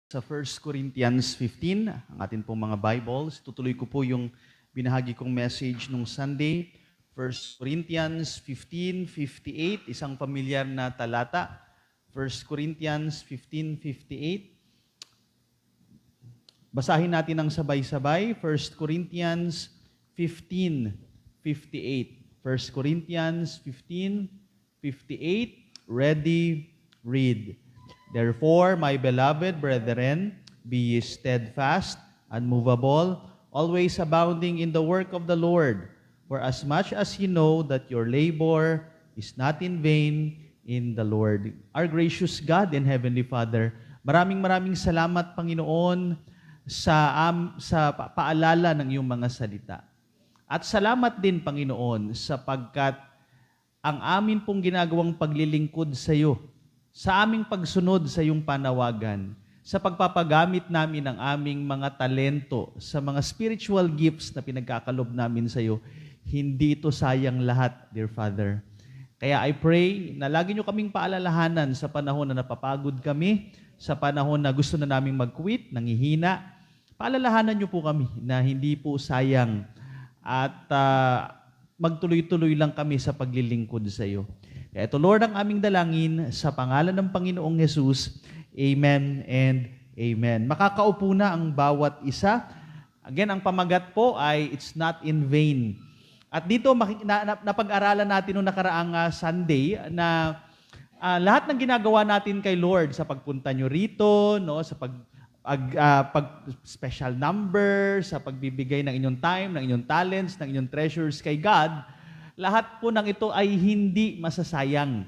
Sa 1 Corinthians 15, ang atin pong mga Bibles. Tutuloy ko po yung binahagi kong message nung Sunday. 1 Corinthians 15:58, isang pamilyar na talata. 1 Corinthians 15:58. Basahin natin ng sabay-sabay. 1 Corinthians 15:58. 1 Corinthians 15:58. Ready, read. Therefore, my beloved brethren, be ye steadfast, unmovable, always abounding in the work of the Lord. For as much as ye know that your labor is not in vain in the Lord. Our gracious God and Heavenly Father, maraming salamat, Panginoon, sa paalala ng iyong mga salita. At salamat din, Panginoon, sapagkat ang amin pong ginagawang paglilingkod sa iyo, sa aming pagsunod sa iyong panawagan, sa pagpapagamit namin ng aming mga talento, sa mga spiritual gifts na pinagkakalob namin sa iyo, hindi ito sayang lahat, dear Father. Kaya I pray na lagi niyo kaming paalalahanan sa panahon na napapagod kami, sa panahon na gusto na naming mag-quit, nangihina. Paalalahanan niyo po kami na hindi po sayang at magtuloy-tuloy lang kami sa paglilingkod sa iyo. Kaya ito, Lord, ang aming dalangin sa pangalan ng Panginoong Jesus. Amen and amen. Makakaupo na ang bawat isa. Again, ang pamagat po ay it's not in vain. At dito, napag-aralan natin noong nakaraang Sunday na lahat ng ginagawa natin kay Lord sa pagpunta nyo rito, no, sa pag special number, sa pagbibigay ng inyong time, ng inyong talents, ng inyong treasures kay God, lahat po ng ito ay hindi masasayang.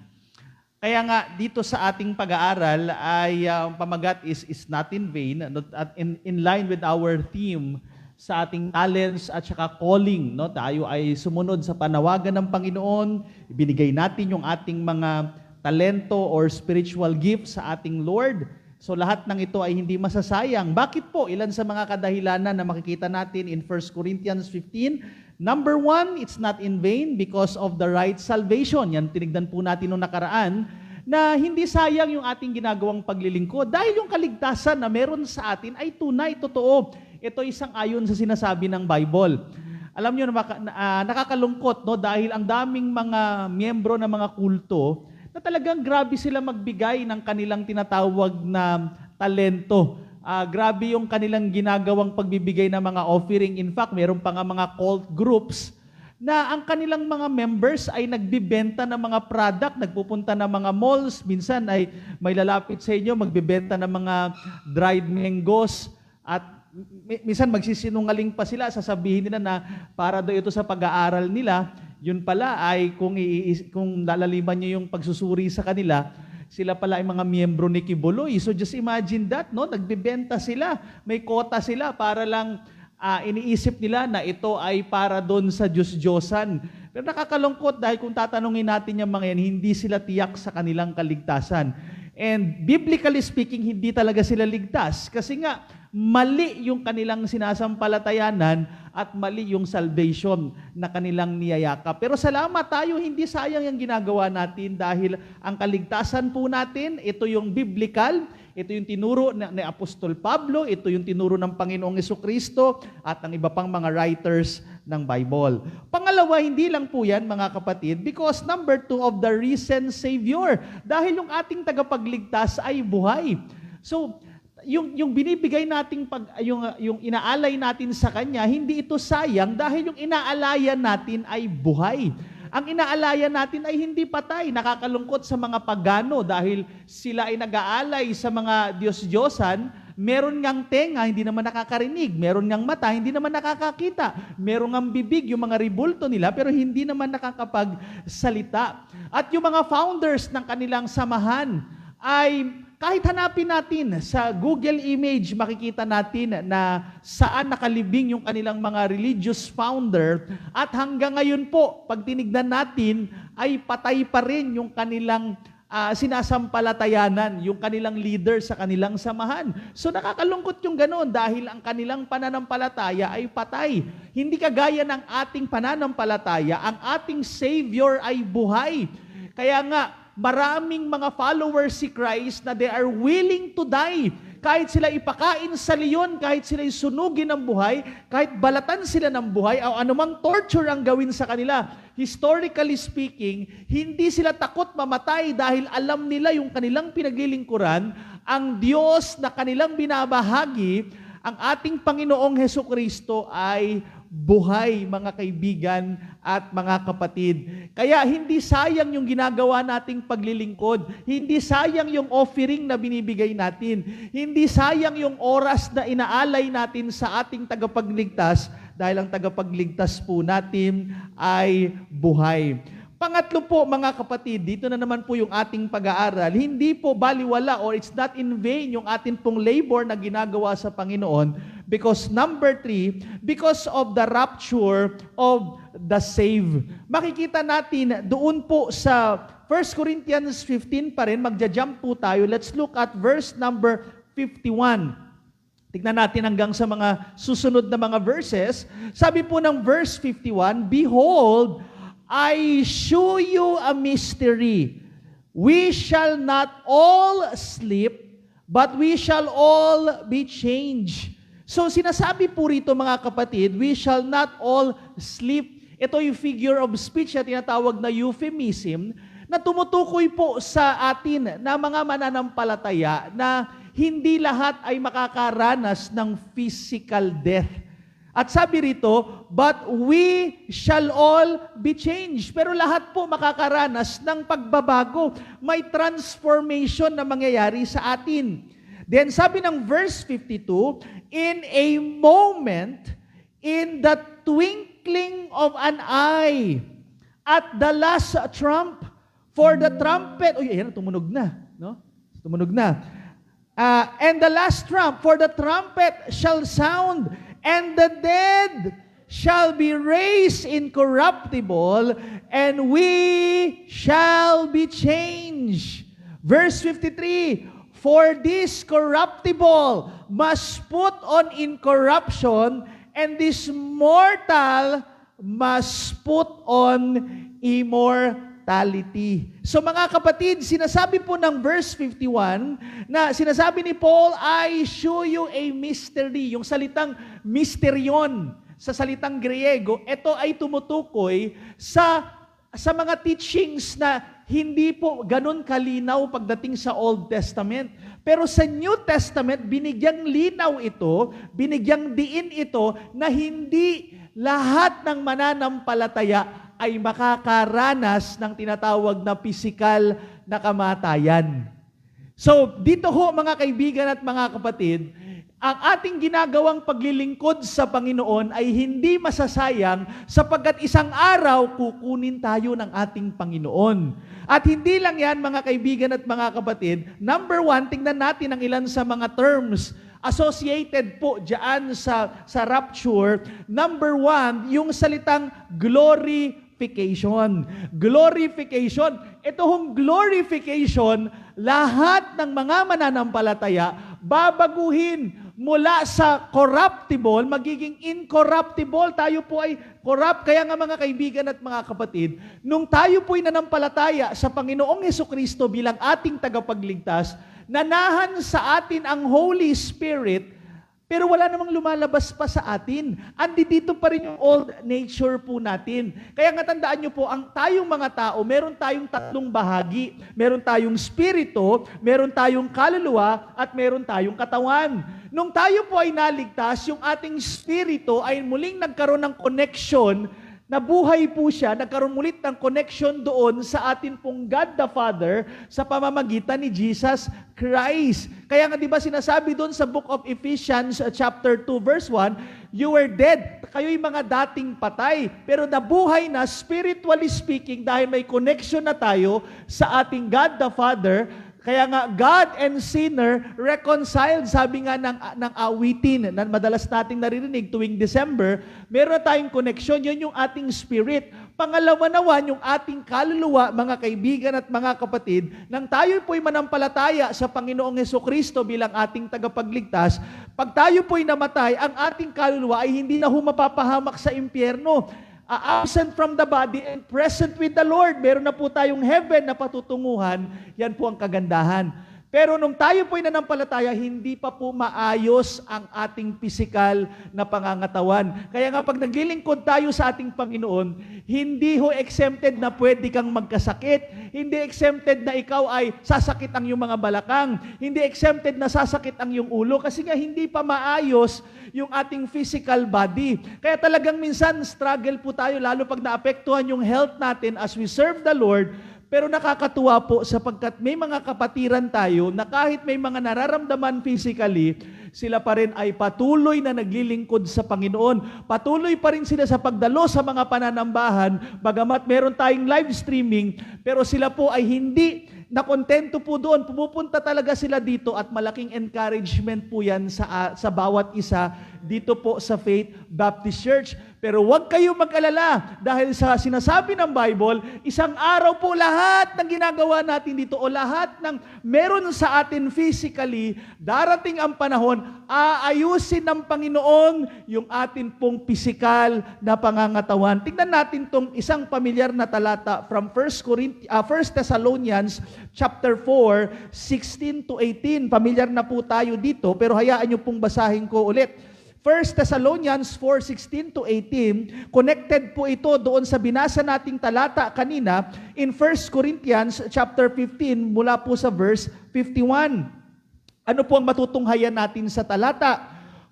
Kaya nga, dito sa ating pag-aaral ay pamagat is not in vain, at in line with our theme sa ating talents at saka calling. No? Tayo ay sumunod sa panawagan ng Panginoon, ibinigay natin yung ating mga talento or spiritual gifts sa ating Lord. So lahat ng ito ay hindi masasayang. Bakit po? Ilan sa mga kadahilanan na makikita natin in 1 Corinthians 15. Number 1, it's not in vain because of the right salvation. Yan, tinignan po natin noong nakaraan na hindi sayang yung ating ginagawang paglilingkod dahil yung kaligtasan na meron sa atin ay tunay, totoo. Ito isang ayon sa sinasabi ng Bible. Alam niyo, nakakalungkot, no? Dahil ang daming mga miyembro ng mga kulto na talagang grabe sila magbigay ng kanilang tinatawag na talento. Grabe yung kanilang ginagawang pagbibigay ng mga offering. In fact, meron pa nga mga cult groups na ang kanilang mga members ay nagbibenta ng mga product, nagpupunta ng mga malls, minsan ay may lalapit sa inyo, magbibenta ng mga dried mangoes, at minsan magsisinungaling pa sila, sasabihin nila na para daw ito sa pag-aaral nila. Yun pala ay kung lalaliman niyo yung pagsusuri sa kanila, sila pala ay mga miyembro ni Kibuloy. So just imagine that, no? Nagbebenta sila, may kota sila para lang iniisip nila na ito ay para doon sa Diyos-Diyosan. Pero nakakalungkot dahil kung tatanungin natin yung mga yan, hindi sila tiyak sa kanilang kaligtasan. And biblically speaking, hindi talaga sila ligtas. Kasi nga, mali yung kanilang sinasampalatayanan at mali yung salvation na kanilang niyayakap. Pero salamat tayo, hindi sayang yung ginagawa natin dahil ang kaligtasan po natin, ito yung biblical, ito yung tinuro ni Apostol Pablo, ito yung tinuro ng Panginoong Jesucristo at ng iba pang mga writers ng Bible. Pangalawa, hindi lang po yan, mga kapatid, because number 2 of the risen Savior, dahil yung ating tagapagligtas ay buhay. So, yung binibigay nating yung inaalay natin sa kanya, hindi ito sayang dahil yung inaalayan natin ay buhay. Ang inaalayan natin ay hindi patay. Nakakalungkot sa mga pagano dahil sila ay nag-aalay sa mga Diyos-Diyosan. Meron ngang tenga, hindi naman nakakarinig. Meron ngang mata, hindi naman nakakakita. Meron ngang bibig, yung mga ribulto nila, pero hindi naman nakakapagsalita. At yung mga founders ng kanilang samahan ay kahit hanapin natin sa Google image, makikita natin na saan nakalibing yung kanilang mga religious founder, at hanggang ngayon po, pag tinignan natin, ay patay pa rin yung kanilang sinasampalatayanan, yung kanilang leader sa kanilang samahan. So nakakalungkot yung ganoon dahil ang kanilang pananampalataya ay patay. Hindi kagaya ng ating pananampalataya, ang ating Savior ay buhay. Kaya nga, maraming mga followers si Christ na they are willing to die kahit sila ipakain sa leon, kahit sila sunugin ng buhay, kahit balatan sila ng buhay, o anumang torture ang gawin sa kanila, historically speaking, hindi sila takot mamatay dahil alam nila yung kanilang pinaglilingkuran, ang Diyos na kanilang binabahagi, ang ating Panginoong Hesukristo ay buhay, mga kaibigan at mga kapatid. Kaya hindi sayang yung ginagawa nating paglilingkod. Hindi sayang yung offering na binibigay natin. Hindi sayang yung oras na inaalay natin sa ating tagapagligtas dahil ang tagapagligtas po natin ay buhay. Pangatlo po, mga kapatid, dito na naman po yung ating pag-aaral. Hindi po baliwala or it's not in vain yung ating pong labor na ginagawa sa Panginoon because number 3, because of the rapture of the saved. Makikita natin doon po sa 1 Corinthians 15 pa rin, magja-jump po tayo. Let's look at verse number 51. Tignan natin hanggang sa mga susunod na mga verses. Sabi po ng verse 51, "Behold, I show you a mystery. We shall not all sleep, but we shall all be changed." So sinasabi po rito, mga kapatid, we shall not all sleep. Ito yung figure of speech na tinatawag na euphemism na tumutukoy po sa atin na mga mananampalataya na hindi lahat ay makakaranas ng physical death. At sabi rito, but we shall all be changed. Pero lahat po makakaranas ng pagbabago. May transformation na mangyayari sa atin. Then sabi ng verse 52, in a moment, in the twinkling of an eye, at the last trump, for the trumpet, ayan, tumunog na. No? Tumunog na. And the last trump, for the trumpet shall sound, and the dead shall be raised incorruptible, and we shall be changed. Verse 53, for this corruptible must put on incorruption, and this mortal must put on immortality. So mga kapatid, sinasabi po ng verse 51 na sinasabi ni Paul, I show you a mystery. Yung salitang mysterion sa salitang Griego, ito ay tumutukoy sa mga teachings na hindi po ganun kalinaw pagdating sa Old Testament. Pero sa New Testament, binigyang linaw ito, binigyang diin ito na hindi lahat ng mananampalataya ay makakaranas ng tinatawag na pisikal na kamatayan. So, dito ho mga kaibigan at mga kapatid, ang ating ginagawang paglilingkod sa Panginoon ay hindi masasayang sapagkat isang araw kukunin tayo ng ating Panginoon. At hindi lang yan mga kaibigan at mga kapatid, number 1, tingnan natin ang ilan sa mga terms associated po dyan sa rapture. Number 1, yung salitang glorification. Glorification. Ito hong glorification, lahat ng mga mananampalataya, babaguhin mula sa corruptible, magiging incorruptible. Tayo po ay corrupt. Kaya nga mga kaibigan at mga kapatid, nung tayo po ay nanampalataya sa Panginoong Hesukristo bilang ating tagapagligtas, nanahan sa atin ang Holy Spirit, pero wala namang lumalabas pa sa atin. Andito pa rin yung old nature po natin. Kaya nga tandaan nyo po, ang tayong mga tao, meron tayong tatlong bahagi. Meron tayong spirito, meron tayong kaluluwa, at meron tayong katawan. Nung tayo po ay naligtas, yung ating spirito ay muling nagkaroon ng connection, nabuhay po siya, nagkaroon ulit ng connection doon sa atin pong God the Father sa pamamagitan ni Jesus Christ. Kaya nga di ba sinasabi doon sa book of Ephesians chapter 2 verse 1, you were dead. Kayo'y mga dating patay, pero nabuhay na spiritually speaking dahil may connection na tayo sa ating God the Father. Kaya nga, God and sinner reconciled, sabi nga ng awitin na madalas nating naririnig tuwing December, meron tayong connection, yun yung ating spirit. Pangalawa naman, yung ating kaluluwa, mga kaibigan at mga kapatid, nang tayo po'y manampalataya sa Panginoong Hesukristo bilang ating tagapagligtas, pag tayo po'y namatay, ang ating kaluluwa ay hindi na mapapahamak sa impyerno. Absent from the body and present with the Lord. Meron na po tayong heaven na patutunguhan. Yan po ang kagandahan. Pero nung tayo po'y nanampalataya, hindi pa po maayos ang ating pisikal na pangangatawan. Kaya nga pag naglilingkod tayo sa ating Panginoon, hindi ho exempted na pwede kang magkasakit. Hindi exempted na ikaw ay sasakit ang iyong mga balakang. Hindi exempted na sasakit ang iyong ulo. Kasi nga hindi pa maayos yung ating physical body. Kaya talagang minsan struggle po tayo, lalo pag naapektuhan yung health natin as we serve the Lord. Pero nakakatuwa po sapagkat may mga kapatiran tayo na kahit may mga nararamdaman physically, sila pa rin ay patuloy na naglilingkod sa Panginoon. Patuloy pa rin sila sa pagdalo sa mga pananambahan, bagamat meron tayong live streaming, pero sila po ay hindi nakontento po doon. Pumupunta talaga sila dito at malaking encouragement po yan sa bawat isa dito po sa Faith Baptist Church. Pero huwag kayo mag-alala dahil sa sinasabi ng Bible, isang araw po lahat ng ginagawa natin dito o lahat ng meron sa atin physically, darating ang panahon, aayusin ng Panginoon yung atin pong physical na pangangatawan. Tingnan natin tong isang pamilyar na talata from 1 Thessalonians chapter 4, 16 to 18. Pamilyar na po tayo dito, pero hayaan nyo pong basahin ko ulit. 1 Thessalonians 4:16 to 18, connected po ito doon sa binasa nating talata kanina in 1 Corinthians chapter 15 mula po sa verse 51. Ano po ang matutunghayan natin sa talata?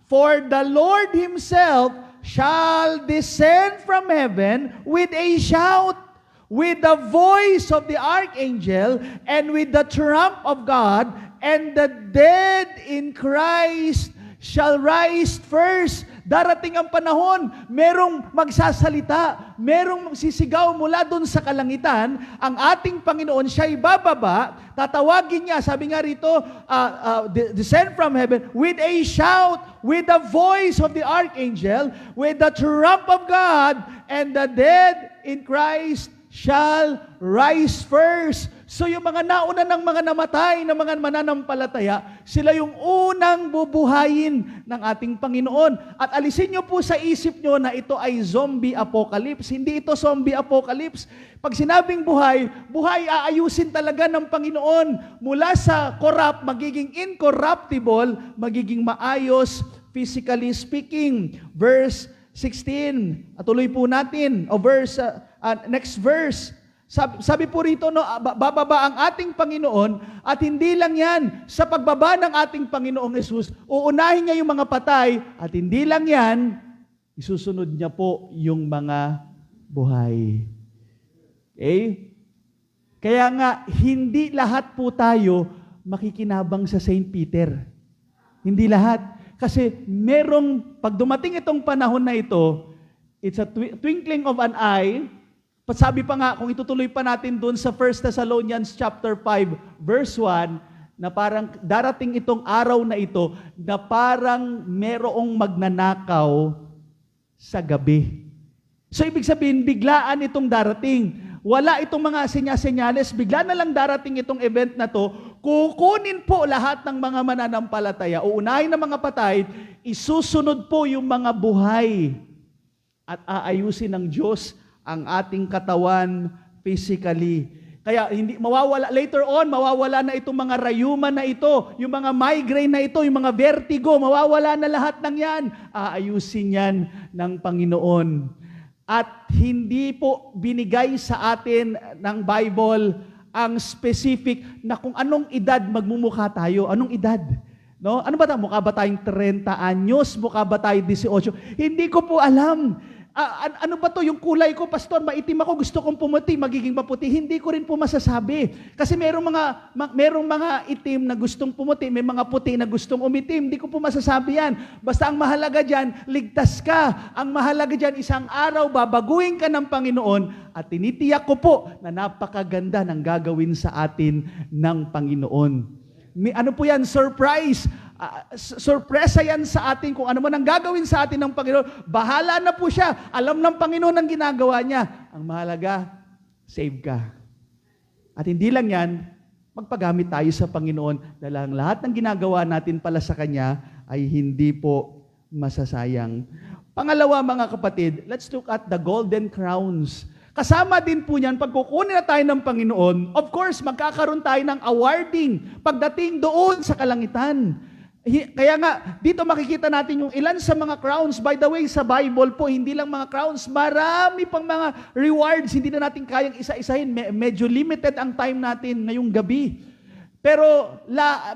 For the Lord Himself shall descend from heaven with a shout, with the voice of the archangel, and with the trump of God, and the dead in Christ shall rise first. Darating ang panahon, merong magsasalita, merong magsisigaw mula doon sa kalangitan, ang ating Panginoon, siya'y bababa, tatawagin niya, sabi nga rito, descend from heaven, with a shout, with the voice of the archangel, with the trump of God, and the dead in Christ shall rise first. So yung mga nauna ng mga namatay na mga mananampalataya, sila yung unang bubuhayin ng ating Panginoon. At alisin nyo po sa isip nyo na ito ay zombie apocalypse. Hindi ito zombie apocalypse. Pag sinabing buhay, buhay aayusin talaga ng Panginoon. Mula sa corrupt, magiging incorruptible, magiging maayos, physically speaking. Verse 16. At tuloy po natin. O next verse. Sabi po rito, no, bababa ang ating Panginoon at hindi lang yan, sa pagbaba ng ating Panginoong Yesus, uunahin niya yung mga patay at hindi lang yan, isusunod niya po yung mga buhay. Okay? Kaya nga, hindi lahat po tayo makikinabang sa St. Peter. Hindi lahat. Kasi merong, pag dumating itong panahon na ito, it's a twinkling of an eye. Sabi pa nga, kung itutuloy pa natin dun sa 1 Thessalonians chapter 5, verse 1, na parang darating itong araw na ito, na parang merong magnanakaw sa gabi. So, ibig sabihin, biglaan itong darating. Wala itong mga senyales, bigla na lang darating itong event na to, kukunin po lahat ng mga mananampalataya, uunahin ng mga patay, isusunod po yung mga buhay, at aayusin ng Diyos ang ating katawan physically. Kaya hindi mawawala later on, mawawala na itong mga rayuma na ito, yung mga migraine na ito, yung mga vertigo, mawawala na lahat ng 'yan. Aayusin 'yan ng Panginoon. At hindi po binigay sa atin ng Bible ang specific na kung anong edad magmumukha tayo, anong edad. No? Ano ba tayo? Mukha ba tayong 30 anyos? Mukha ba tayo 18? Hindi ko po alam. Ano ba to yung kulay ko, pastor? Maitim ako, gusto kong pumuti, magiging maputi. Hindi ko rin po masasabi. Kasi merong mga itim na gustong pumuti, may mga puti na gustong umitim. Hindi ko po masasabi yan. Basta ang mahalaga dyan, ligtas ka. Ang mahalaga dyan, isang araw, babaguhin ka ng Panginoon at tinitiyak ko po na napakaganda ng gagawin sa atin ng Panginoon. Ano po yan? Surprise! Sorpresa yan sa atin kung ano man ang gagawin sa atin ng Panginoon. Bahala na po siya. Alam ng Panginoon ang ginagawa niya. Ang mahalaga, save ka. At hindi lang yan, magpagamit tayo sa Panginoon dahil ang lahat ng ginagawa natin pala sa Kanya ay hindi po masasayang. Pangalawa, mga kapatid, let's look at the golden crowns. Kasama din po niyan, pag kukunin na tayo ng Panginoon, of course, magkakaroon tayo ng awarding pagdating doon sa kalangitan. Kaya nga, dito makikita natin yung ilan sa mga crowns. By the way, sa Bible po, hindi lang mga crowns, marami pang mga rewards. Hindi na natin kayang isa-isahin. Medyo limited ang time natin ngayong gabi. Pero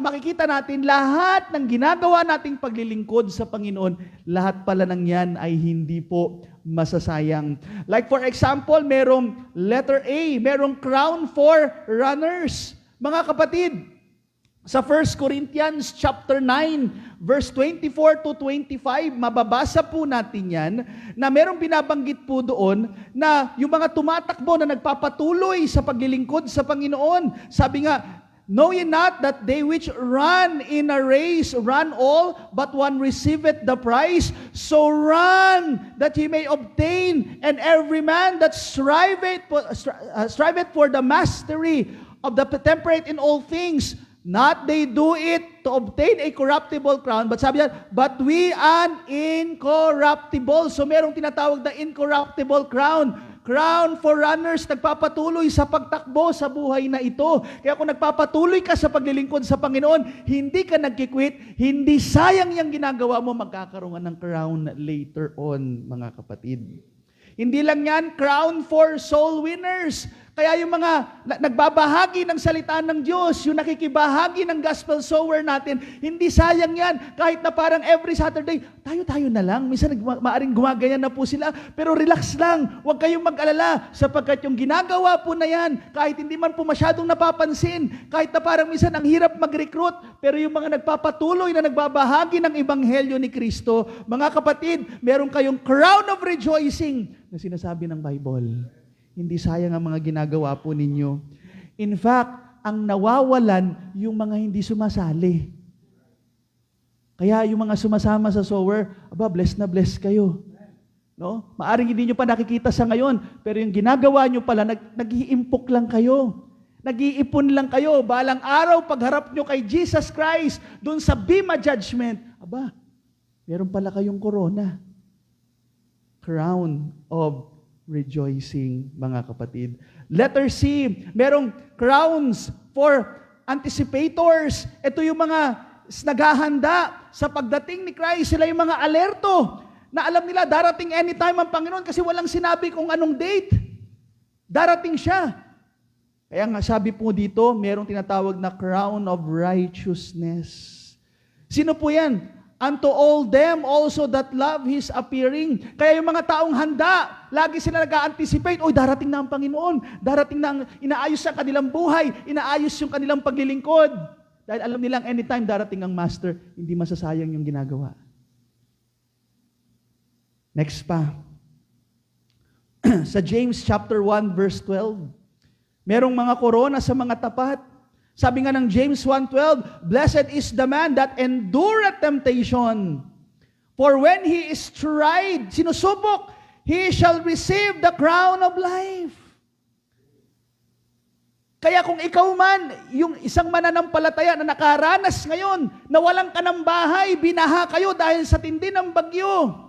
makikita natin lahat ng ginagawa nating paglilingkod sa Panginoon, lahat pala ng yan ay hindi po masasayang. Like for example, merong letter A, merong crown for runners. Mga kapatid, sa 1 Corinthians chapter 9, verse 24 to 25, mababasa po natin yan, na merong binabanggit po doon na yung mga tumatakbo na nagpapatuloy sa paglilingkod sa Panginoon. Sabi nga, know ye not that they which run in a race run all, but one receiveth the prize? So run, that ye may obtain, and every man that striveth for the mastery of the temperate in all things. Not they do it to obtain a corruptible crown, but sabi niya, but we an incorruptible. So merong tinatawag na incorruptible crown. Crown for runners, nagpapatuloy sa pagtakbo sa buhay na ito. Kaya kung nagpapatuloy ka sa paglilingkod sa Panginoon, hindi ka nagkikwit, hindi sayang yung ginagawa mo, magkakaroon ng crown later on, mga kapatid. Hindi lang yan, crown for soul winners. Kaya yung mga nagbabahagi ng salita ng Diyos, yung nakikibahagi ng gospel sower natin, hindi sayang yan. Kahit na parang every Saturday, tayo na lang. Minsan maaring gumaganyan na po sila, pero relax lang. Huwag kayong mag-alala, sapagkat yung ginagawa po na yan, kahit hindi man po masyadong napapansin, kahit na parang minsan ang hirap mag-recruit, pero yung mga nagpapatuloy na nagbabahagi ng Ebanghelyo ni Kristo, mga kapatid, meron kayong crown of rejoicing na sinasabi ng Bible. Hindi sayang ang mga ginagawa po ninyo. In fact, ang nawawalan yung mga hindi sumasali. Kaya yung mga sumasama sa sower, blessed na blessed kayo. No? Maaring hindi nyo pa nakikita sa ngayon, pero yung ginagawa nyo pala, nag-iimpok lang kayo. Nag-iipon lang kayo. Balang araw, pagharap nyo kay Jesus Christ, dun sa Bema Judgment, meron pala kayong corona. Crown of rejoicing, mga kapatid. Letter C, merong crowns for anticipators. Ito yung mga naghahanda sa pagdating ni Christ. Sila yung mga alerto na alam nila darating anytime ang Panginoon kasi walang sinabi kung anong date. Darating siya. Kaya nga sabi po dito, merong tinatawag na crown of righteousness. Sino po yan? Unto all them also that love His appearing. Kaya yung mga taong handa, lagi sila nag-a-anticipate, darating na ang Panginoon, darating na, inaayos ang kanilang buhay, inaayos yung kanilang paglilingkod. Dahil alam nilang anytime darating ang Master, hindi masasayang yung ginagawa. Next pa. Sa James chapter 1 verse 12, merong mga korona sa mga tapat. Sabi nga ng James 1:12, blessed is the man that endureth temptation. For when he is tried, sinusubok, he shall receive the crown of life. Kaya kung ikaw man, yung isang mananampalataya na nakaranas ngayon, na walang ka ng bahay, binaha kayo dahil sa tindi ng bagyo.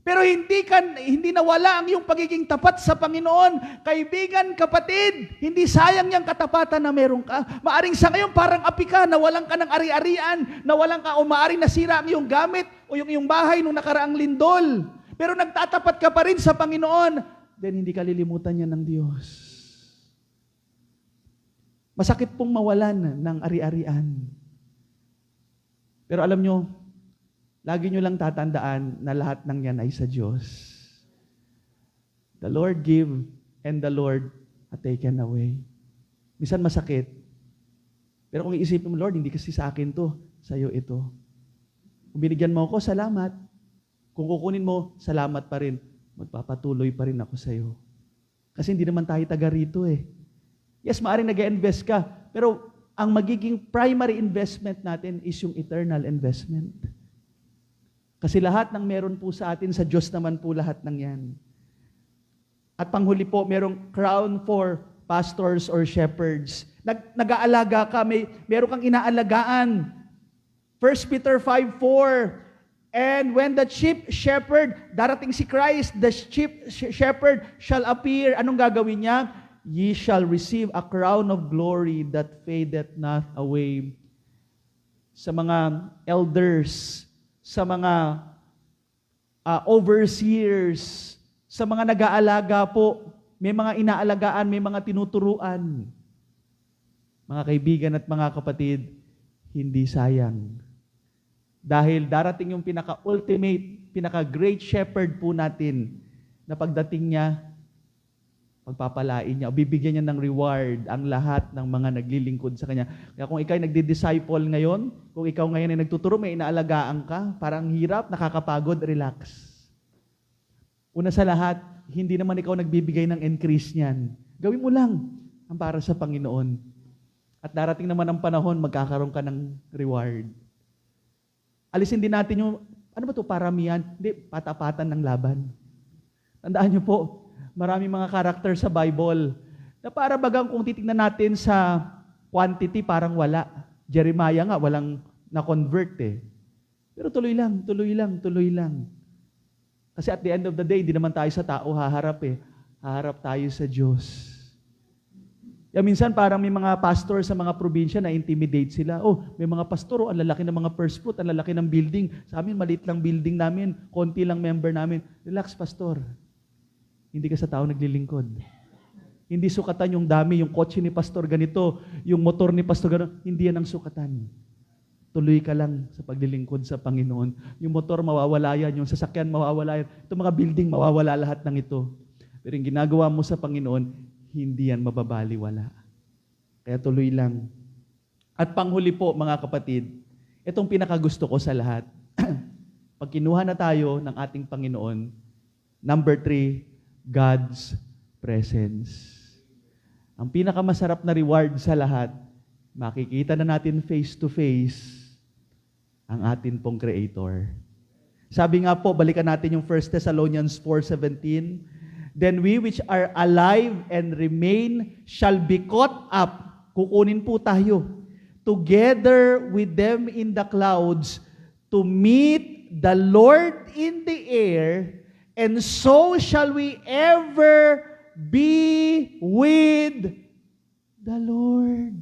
Pero hindi nawala ang iyong pagiging tapat sa Panginoon. Kaibigan, kapatid, hindi sayang yung katapatan na meron ka. Maaring sa ngayon parang api ka, nawalan ka ng ari-arian, nawalan ka o maaring nasira ang iyong gamit o yung iyong bahay nung nakaraang lindol. Pero nagtatapat ka pa rin sa Panginoon, then hindi ka lilimutan niya ng Diyos. Masakit pong mawalan ng ari-arian. Pero alam nyo, lagi nyo lang tatandaan na lahat ng yan ay sa Diyos. The Lord give and the Lord taken away. Minsan masakit. Pero kung iisipin mo, Lord, hindi kasi sa akin to, sa iyo ito. Kung binigyan mo ako, salamat. Kung kukunin mo, salamat pa rin. Magpapatuloy pa rin ako sa iyo. Kasi hindi naman tayo taga rito eh. Yes, maaaring nag-invest ka, pero ang magiging primary investment natin is yung eternal investment. Kasi lahat ng meron po sa atin, sa Diyos naman po lahat ng yan. At panghuli po, merong crown for pastors or shepherds. Nag-aalaga ka, meron kang inaalagaan. 1 Peter 5:4, And when the chief shepherd, darating si Christ, the chief shepherd shall appear. Anong gagawin niya? Ye shall receive a crown of glory that fadeth not away. Sa mga elders, sa mga overseers, sa mga nag-aalaga po, may mga inaalagaan, may mga tinuturuan. Mga kaibigan at mga kapatid, hindi sayang. Dahil darating yung pinaka-ultimate, pinaka-great shepherd po natin na pagdating niya, pagpapalain niya, o bibigyan niya ng reward ang lahat ng mga naglilingkod sa Kanya. Kaya kung ikaw ay nagdi-disciple ngayon, kung ikaw ngayon ay nagtuturo, may inaalagaan ka, parang hirap, nakakapagod, relax. Una sa lahat, hindi naman ikaw nagbibigay ng increase niyan. Gawin mo lang ang para sa Panginoon. At darating naman ang panahon, magkakaroon ka ng reward. Alisin din natin yung, ano ba ito, paramihan? Hindi, patapatan ng laban. Tandaan niyo po, maraming mga karakter sa Bible na para bagang kung titignan natin sa quantity, parang wala. Jeremiah nga, walang na-convert eh. Pero tuloy lang, tuloy lang, tuloy lang. Kasi at the end of the day, hindi naman tayo sa tao haharap eh. Haharap tayo sa Diyos. Minsan parang may mga pastor sa mga probinsya na intimidate sila. Oh, may mga pastor, ang lalaki ng mga first fruit, ang lalaki ng building. Sa amin, maliit lang building namin, konti lang member namin. Relax, pastor. Hindi ka sa tao naglilingkod. Hindi sukatan yung dami, yung kotse ni pastor ganito, yung motor ni pastor ganito. Hindi yan ang sukatan. Tuloy ka lang sa paglilingkod sa Panginoon. Yung motor, mawawala yan. Yung sasakyan, mawawala yan. Itong mga building, mawawala lahat ng ito. Pero yung ginagawa mo sa Panginoon, hindi yan mababaliwala. Kaya tuloy lang. At panghuli po, mga kapatid, itong pinakagusto ko sa lahat. Pag kinuha na tayo ng ating Panginoon, number 3, God's presence. Ang pinakamasarap na reward sa lahat, makikita na natin face to face ang atin pong Creator. Sabi nga po, balikan natin yung 1 Thessalonians 4:17, then we which are alive and remain shall be caught up. Kukunin po tayo. Together with them in the clouds to meet the Lord in the air, and so shall we ever be with the Lord.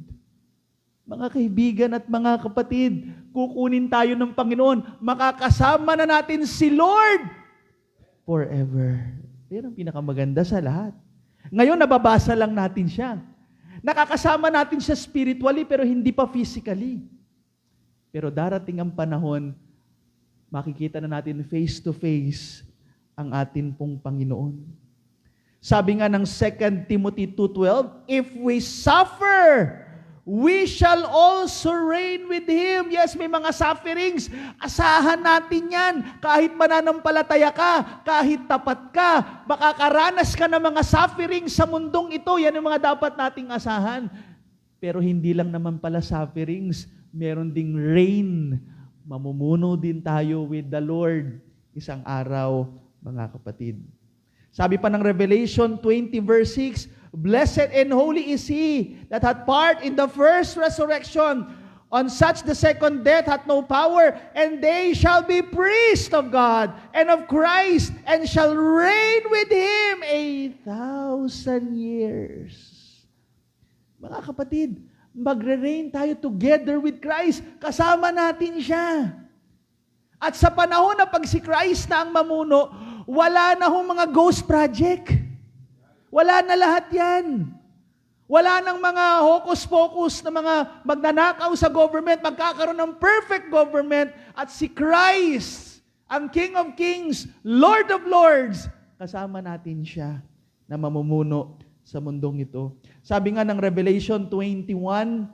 Mga kaibigan at mga kapatid, kukunin tayo ng Panginoon. Makakasama na natin si Lord forever. Yan ang pinakamaganda sa lahat. Ngayon, nababasa lang natin siya. Nakakasama natin siya spiritually, pero hindi pa physically. Pero darating ang panahon, makikita na natin face to face ang atin pong Panginoon. Sabi nga ng 2 Timothy 2:12, if we suffer, we shall also reign with Him. Yes, may mga sufferings. Asahan natin yan. Kahit mananampalataya ka, kahit tapat ka, makakaranas ka ng mga sufferings sa mundong ito. Yan ang mga dapat nating asahan. Pero hindi lang naman pala sufferings. Meron ding reign. Mamumuno din tayo with the Lord isang araw, mga kapatid. Sabi pa ng Revelation 20 verse 6, blessed and holy is he that hath part in the first resurrection. On such the second death hath no power, and they shall be priests of God and of Christ, and shall reign with Him 1,000 years. Mga kapatid, magre-reign tayo together with Christ. Kasama natin siya. At sa panahon na pag si Christ na ang mamuno, wala na hong mga ghost project. Wala na lahat yan. Wala nang mga hocus-pocus na mga magnanakaw sa government, magkakaroon ng perfect government, at si Christ, ang King of Kings, Lord of Lords, kasama natin siya na mamumuno sa mundong ito. Sabi nga ng Revelation 21,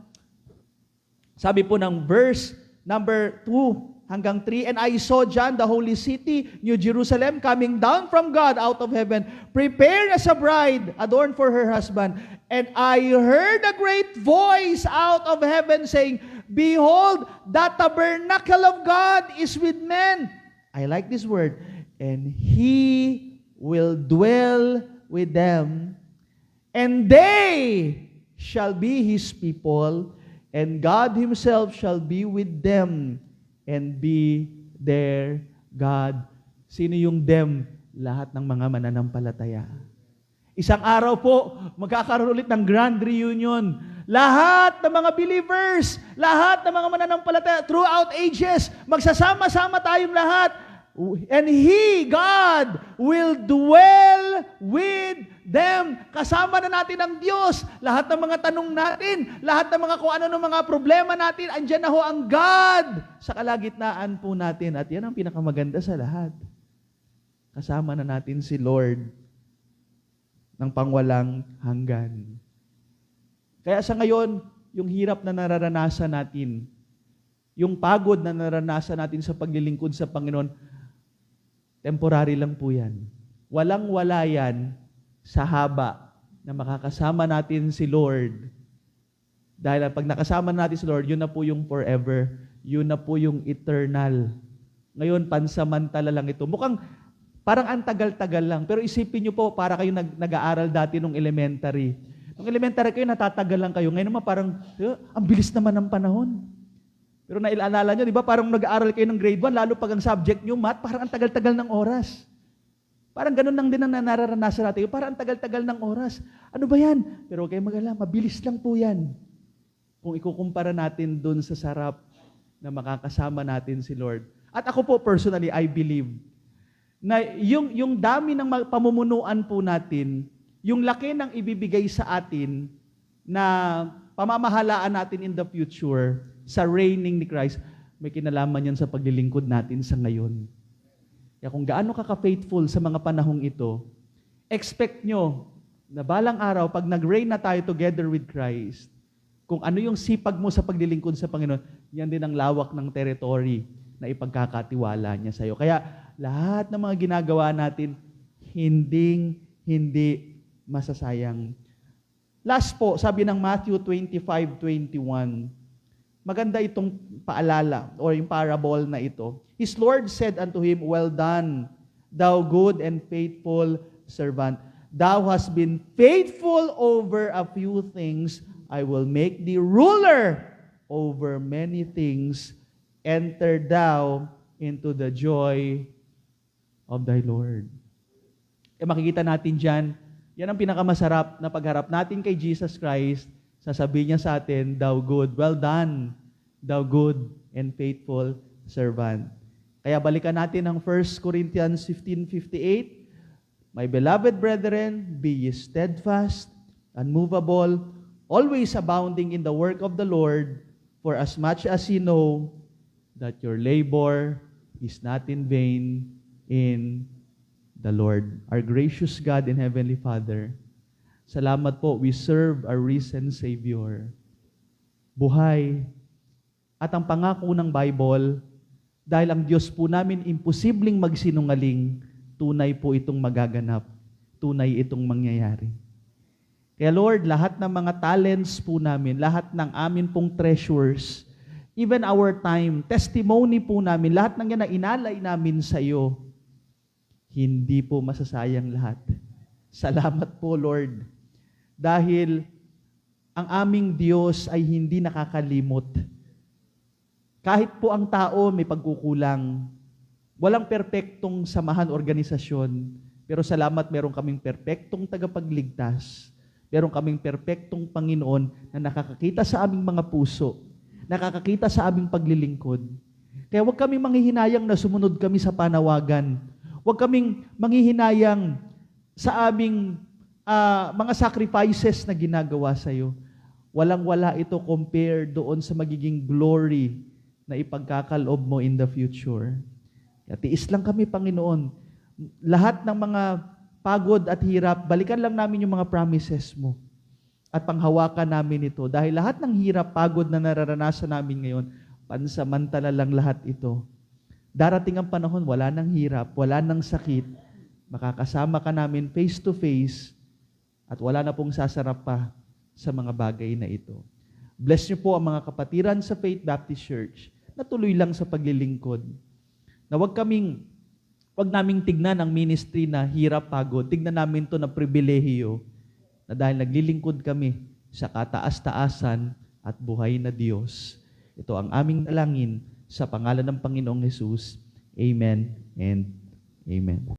sabi po ng verse number 2, hanggang 3, and I saw John, the holy city, New Jerusalem, coming down from God out of heaven, prepared as a bride, adorned for her husband. And I heard a great voice out of heaven saying, behold, the tabernacle of God is with men. I like this word. And He will dwell with them, and they shall be His people, and God Himself shall be with them, and be their God. Sino yung them? Lahat ng mga mananampalataya. Isang araw po, magkakaroon ulit ng grand reunion. Lahat ng mga believers, lahat ng mga mananampalataya throughout ages, magsasama-sama tayong lahat. And He, God, will dwell with them. Kasama na natin ang Diyos. Lahat ng mga tanong natin, lahat ng mga kung ano ng mga problema natin, andyan na ho ang God sa kalagitnaan po natin. At yan ang pinakamaganda sa lahat. Kasama na natin si Lord ng pangwalang hanggan. Kaya sa ngayon, yung hirap na nararanasan natin, yung pagod na nararanasan natin sa paglilingkod sa Panginoon, temporary lang po yan. Walang-wala yan sa haba na makakasama natin si Lord. Dahil pag nakasama natin si Lord, yun na po yung forever. Yun na po yung eternal. Ngayon, pansamantala lang ito. Mukhang parang ang tagal-tagal lang. Pero isipin nyo po, para kayo nag-aaral dati nung elementary. Nung elementary kayo, natatagal lang kayo. Ngayon naman parang, ang bilis naman ng panahon. Pero nailaalala nyo, di ba, parang nag-aaral kayo ng grade 1, lalo pag ang subject nyo, math, parang ang tagal-tagal ng oras. Parang ganun lang din ang nararanasan natin. Parang ang tagal-tagal ng oras. Ano ba yan? Pero huwag kayong mag-alala, mabilis lang po yan. Kung ikukumpara natin dun sa sarap na makakasama natin si Lord. At ako po, personally, I believe na yung dami ng pamumunuan po natin, yung laki ng ibibigay sa atin na pamamahalaan natin in the future sa reigning ni Christ, may kinalaman yan sa paglilingkod natin sa ngayon. Kaya kung gaano ka-faithful sa mga panahong ito, expect nyo na balang araw, pag nag-reign na tayo together with Christ, kung ano yung sipag mo sa paglilingkod sa Panginoon, yan din ang lawak ng territory na ipagkakatiwala niya sa iyo. Kaya lahat ng mga ginagawa natin, hindi masasayang. Last po, sabi ng Matthew 25:21, maganda itong paalala or yung parable na ito. His Lord said unto him, Well done, thou good and faithful servant. Thou hast been faithful over a few things. I will make thee ruler over many things. Enter thou into the joy of thy Lord. Makikita natin dyan, yan ang pinakamasarap na pagharap natin kay Jesus Christ. Sasabihin niya sa atin, Thou good, well done, thou good and faithful servant. Kaya balikan natin ang 1 Corinthians 15:58. My beloved brethren, be ye steadfast, unmovable, always abounding in the work of the Lord, for as much as ye know that your labor is not in vain in the Lord. Our gracious God and Heavenly Father, salamat po, we serve our risen Savior. Buhay. At ang pangako ng Bible, dahil ang Diyos po namin imposibleng magsinungaling, tunay po itong magaganap. Tunay itong mangyayari. Kaya Lord, lahat ng mga talents po namin, lahat ng amin pong treasures, even our time, testimony po namin, lahat ng yan na inalay namin sa iyo, hindi po masasayang lahat. Salamat po, Lord. Dahil ang aming Diyos ay hindi nakakalimot. Kahit po ang tao may pagkukulang, walang perpektong samahan, organisasyon, pero salamat meron kaming perpektong tagapagligtas, meron kaming perpektong Panginoon na nakakakita sa aming mga puso, nakakakita sa aming paglilingkod. Kaya huwag kaming manghihinayang na sumunod kami sa panawagan. Huwag kaming manghihinayang sa aming mga sacrifices na ginagawa sa iyo. Walang-wala ito compared doon sa magiging glory na ipagkakaloob mo in the future. Kaya tiis lang kami, Panginoon. Lahat ng mga pagod at hirap, balikan lang namin yung mga promises mo at panghawakan namin ito. Dahil lahat ng hirap, pagod na nararanasan namin ngayon, pansamantala lang lahat ito. Darating ang panahon, wala nang hirap, wala nang sakit, makakasama ka namin face to face at wala na pong sasarap pa sa mga bagay na ito. Bless niyo po ang mga kapatiran sa Faith Baptist Church na tuloy lang sa paglilingkod. Na wag naming tignan ang ministry na hirap, pagod. Tignan namin to na pribilehiyo na dahil naglilingkod kami sa kataas-taasan at buhay na Diyos. Ito ang aming dalangin sa pangalan ng Panginoong Hesus. Amen and Amen.